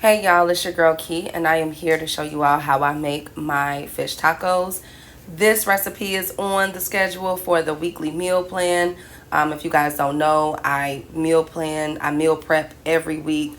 Hey y'all, it's your girl Key, and I am here to show you all how I make my fish tacos. This recipe is on the schedule for the weekly meal plan. If you guys don't know, I meal prep every week.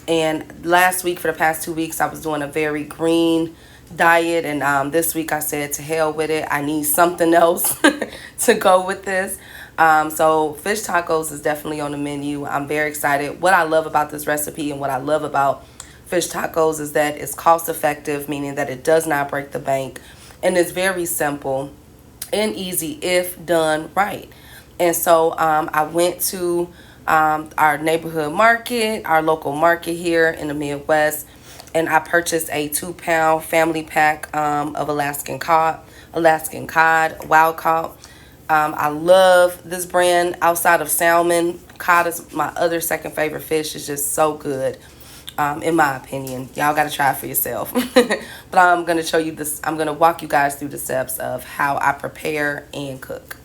And last week, for the past 2 weeks, I was doing a very green diet. And this week I said to hell with it. I need something else to go with this. So fish tacos is definitely on the menu. I'm very excited. What I love about this recipe and what I love about fish tacos is that it's cost effective, meaning that it does not break the bank, and it's very simple and easy if done right. And so I went to our neighborhood market, our local market here in the Midwest, and I purchased a 2-pound family pack of Alaskan Cod, wild caught. I love this brand. Outside of salmon, cod is my other second favorite fish. It's just so good. In my opinion, y'all got to try it for yourself. But I'm going to show you this. I'm going to walk you guys through the steps of how I prepare and cook.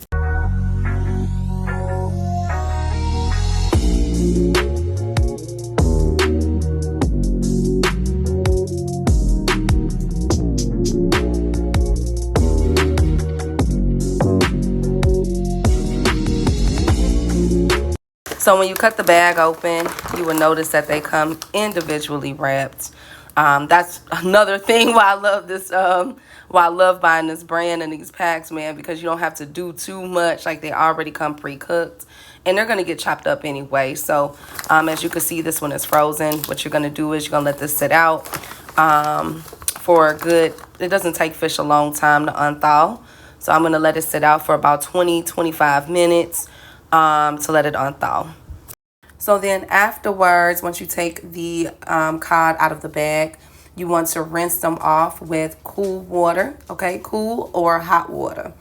So when you cut the bag open, you will notice that they come individually wrapped. That's another thing why I love this. Why I love buying this brand and these packs, man, because you don't have to do too much. Like, they already come pre-cooked, and they're gonna get chopped up anyway. So as you can see, this one is frozen. What you're gonna do is you're gonna let this sit out for a good. It doesn't take fish a long time to unthaw, so I'm gonna let it sit out for about 20-25 minutes. To let it unthaw. So then afterwards, once you take the cod out of the bag, you want to rinse them off with cool water, okay? Cool or hot water.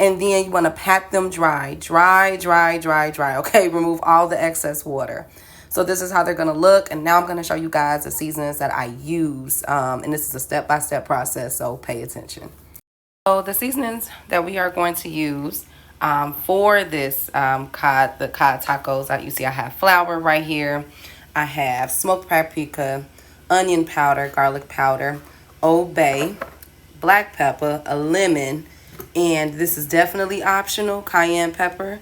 And then you want to pat them dry, okay? Remove all the excess water. So this is how they're going to look. And now I'm going to show you guys the seasonings that I use. And this is a step-by-step process, so pay attention. So the seasonings that we are going to use for this the cod tacos, you see I have flour right here. I have smoked paprika, onion powder, garlic powder, Old Bay, black pepper, a lemon, and this is definitely optional, cayenne pepper.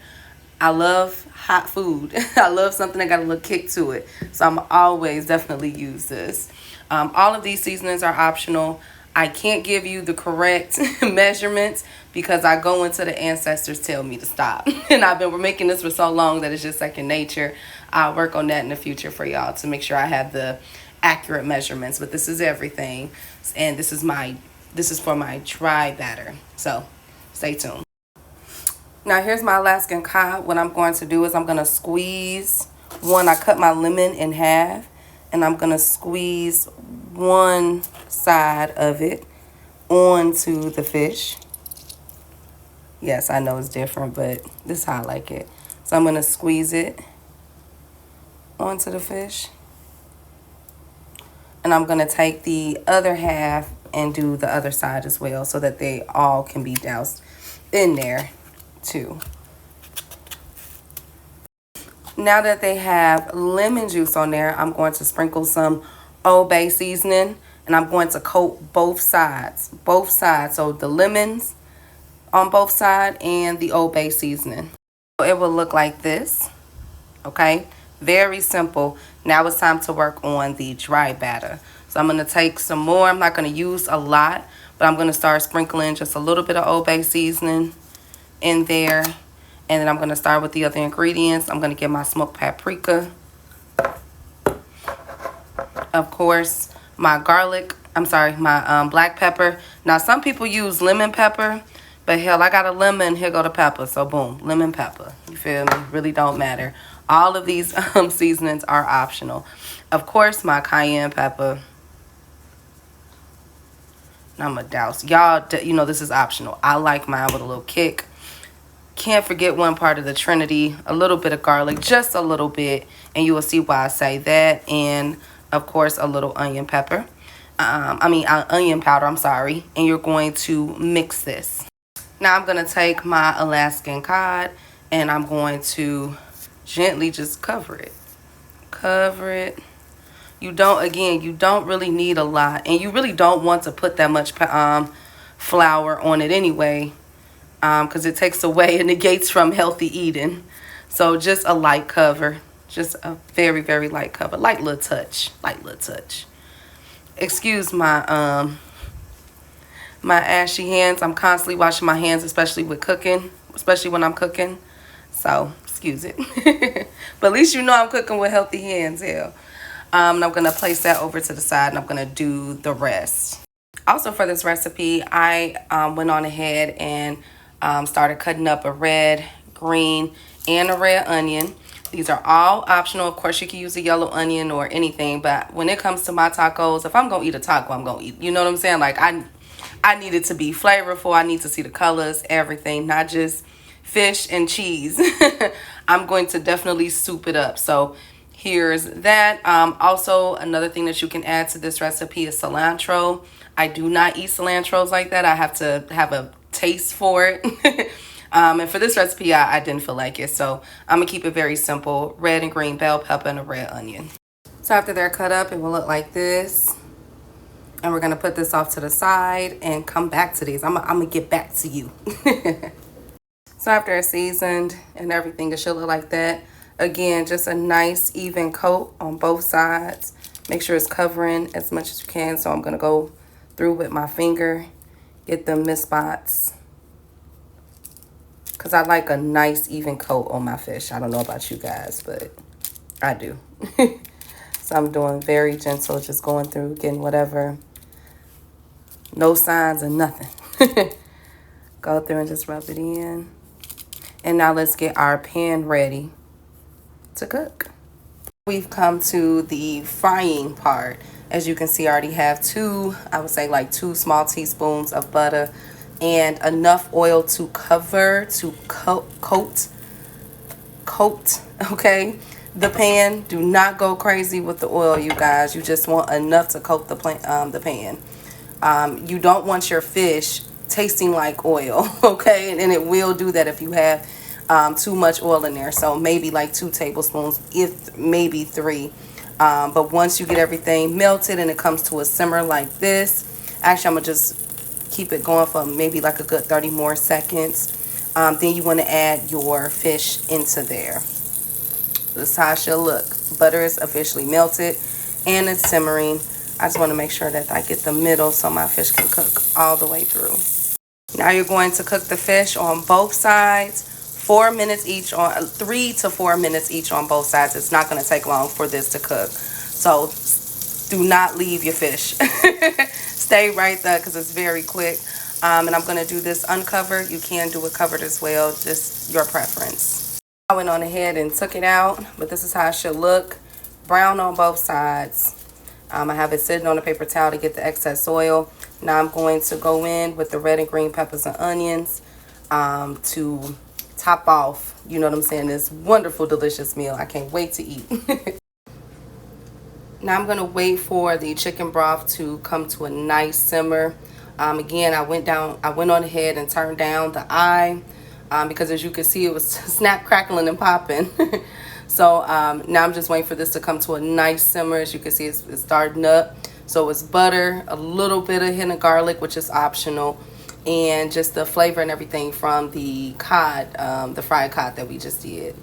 I love hot food. I love something that got a little kick to it, so I'm always definitely use this. All of these seasonings are optional. I can't give you the correct measurements because I go into the ancestors tell me to stop. And we're making this for so long that it's just second nature. I'll work on that in the future for y'all to make sure I have the accurate measurements. But this is everything. And this is for my dry batter. So stay tuned. Now here's my Alaskan cod. What I'm going to do is I'm going to squeeze one. I cut my lemon in half, and I'm going to squeeze one side of it onto the fish. Yes, I know it's different, but this is how I like it. So I'm going to squeeze it onto the fish. And I'm going to take the other half and do the other side as well so that they all can be doused in there too. Now that they have lemon juice on there, I'm going to sprinkle some Old Bay seasoning, and I'm going to coat both sides. So the lemons on both sides and the Old Bay seasoning. So it will look like this, okay? Very simple. Now it's time to work on the dry batter. So I'm going to take some more. I'm not going to use a lot, but I'm going to start sprinkling just a little bit of Old Bay seasoning in there. And then I'm going to start with the other ingredients. I'm going to get my smoked paprika. Of course, my black pepper. Now, some people use lemon pepper, but hell, I got a lemon, here go the pepper. So, boom, lemon pepper. You feel me? Really don't matter. All of these seasonings are optional. Of course, my cayenne pepper. I'm going to douse. Y'all, you know, this is optional. I like mine with a little kick. Can't forget one part of the Trinity, a little bit of garlic, just a little bit, and you will see why I say that. And of course, a little onion powder, I'm sorry. And you're going to mix this. Now I'm going to take my Alaskan cod and I'm going to gently just cover it. You don't really need a lot, and you really don't want to put that much flour on it anyway, because it takes away and negates from healthy eating. So just a light cover, just a very, very light cover, light little touch. Excuse my my ashy hands. I'm constantly washing my hands, especially with cooking, especially when I'm cooking. So excuse it. But at least you know I'm cooking with healthy hands. Hell. And I'm going to place that over to the side, and I'm going to do the rest. Also for this recipe, I went on ahead and started cutting up a red, green, and a red onion. These are all optional. Of course, you can use a yellow onion or anything, but when it comes to my tacos, if I'm going to eat a taco, I'm going to eat. You know what I'm saying? Like, I need it to be flavorful. I need to see the colors, everything, not just fish and cheese. I'm going to definitely soup it up. So here's that. Also, another thing that you can add to this recipe is cilantro. I do not eat cilantros like that. I have to have a taste for it. And for this recipe, I didn't feel like it. So I'm going to keep it very simple. Red and green bell pepper and a red onion. So after they're cut up, it will look like this. And we're going to put this off to the side and come back to these. I'm going to get back to you. So after it's seasoned and everything, it should look like that. Again, just a nice even coat on both sides. Make sure it's covering as much as you can. So I'm going to go through with my finger, get them mist spots. Because I like a nice even coat on my fish. I don't know about you guys, but I do. So I'm doing very gentle, just going through, getting whatever. No signs of nothing. Go through and just rub it in. And now let's get our pan ready to cook. We've come to the frying part. As you can see, I already have I would say like 2 small teaspoons of butter and enough oil to cover, to coat, okay, the pan. Do not go crazy with the oil, you guys. You just want enough to coat the pan. You don't want your fish tasting like oil, okay? And it will do that if you have too much oil in there. So maybe like 2 tablespoons, if maybe 3. But once you get everything melted and it comes to a simmer like this, actually I'm gonna just keep it going for maybe like a good 30 more seconds. Then you want to add your fish into there. This is how it should look. Butter is officially melted and it's simmering. I just want to make sure that I get the middle so my fish can cook all the way through. Now you're going to cook the fish on both sides, 4 minutes each, on 3 to 4 minutes each on both sides. It's not going to take long for this to cook. So do not leave your fish. Stay right there because it's very quick. And I'm going to do this uncovered. You can do it covered as well, just your preference. I went on ahead and took it out, but this is how it should look. Brown on both sides. I have it sitting on a paper towel to get the excess oil. Now I'm going to go in with the red and green peppers and onions to top off, you know what I'm saying, this wonderful, delicious meal. I can't wait to eat. Now I'm going to wait for the chicken broth to come to a nice simmer. Again, I went on ahead and turned down the eye because as you can see, it was snap, crackling, and popping. So now I'm just waiting for this to come to a nice simmer. As you can see, it's starting up. So it's butter, a little bit of hint of garlic, which is optional, and just the flavor and everything from the cod, the fried cod that we just did.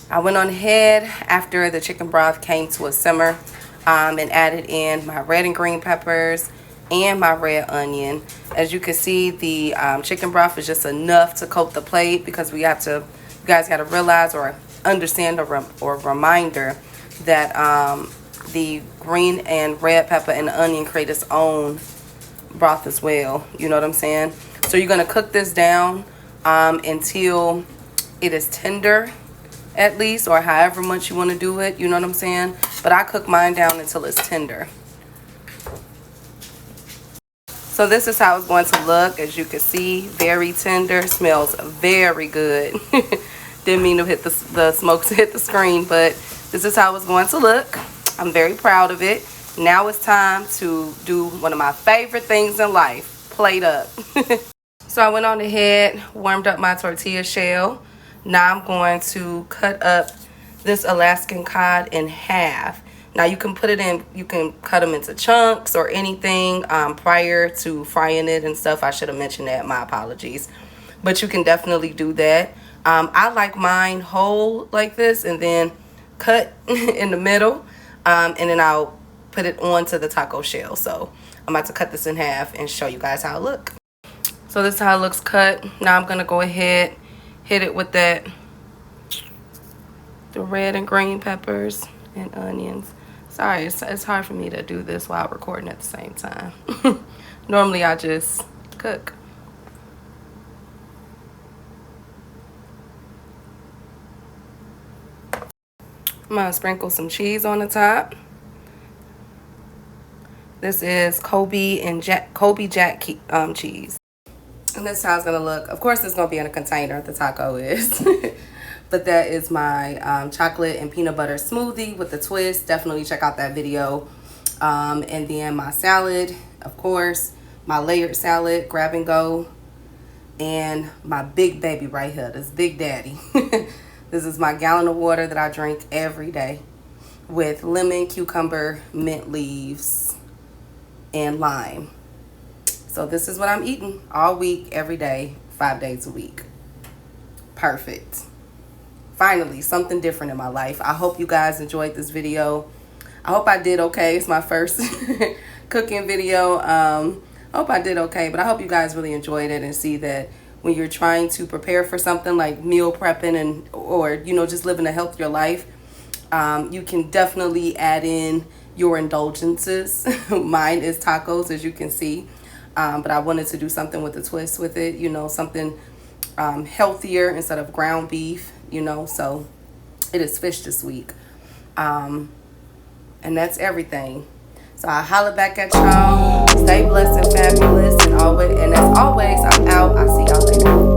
I went on ahead after the chicken broth came to a simmer and added in my red and green peppers and my red onion. As you can see, the chicken broth is just enough to coat the plate because you guys got to realize or understand or reminder that the green and red pepper and the onion create its own broth as well. You know what I'm saying? So you're going to cook this down until it is tender, at least, or however much you want to do it. You know what I'm saying? But I cook mine down until it's tender. So this is how it's going to look. As you can see, very tender, smells very good. Didn't mean to hit the smoke to hit the screen, but this is how it's going to look. I'm very proud of it. Now it's time to do one of my favorite things in life, plate up. So I went on ahead, warmed up my tortilla shell. Now I'm going to cut up this Alaskan cod in half. Now you can put it in, you can cut them into chunks or anything prior to frying it and stuff. I should have mentioned that, my apologies. But you can definitely do that. I like mine whole like this and then cut in the middle. And then I'll put it onto the taco shell. So I'm about to cut this in half and show you guys how it looks. So this is how it looks cut. Now I'm gonna go ahead, hit it with the red and green peppers and onions. Sorry, it's hard for me to do this while recording at the same time. Normally I just cook. I'm gonna sprinkle some cheese on the top. This is Kobe Jack cheese. And this is how it's gonna look. Of course, it's gonna be in a container. The taco is. But that is my chocolate and peanut butter smoothie with the twist. Definitely check out that video. And then my salad, of course, my layered salad, grab and go. And my big baby right here, this Big Daddy. This is my gallon of water that I drink every day with lemon, cucumber, mint leaves, and lime. So this is what I'm eating all week, every day, 5 days a week. Perfect. Finally, something different in my life. I hope you guys enjoyed this video. I hope I did okay. It's my first cooking video. I hope I did okay, but I hope you guys really enjoyed it and see that when you're trying to prepare for something like meal prepping or just living a healthier life, you can definitely add in your indulgences. Mine is tacos, as you can see, but I wanted to do something with a twist with it, something healthier instead of ground beef, so it is fish this week. And that's everything. So I'll holler back at y'all. Stay blessed and fabulous, and as always, I'm out. I'll see y'all later.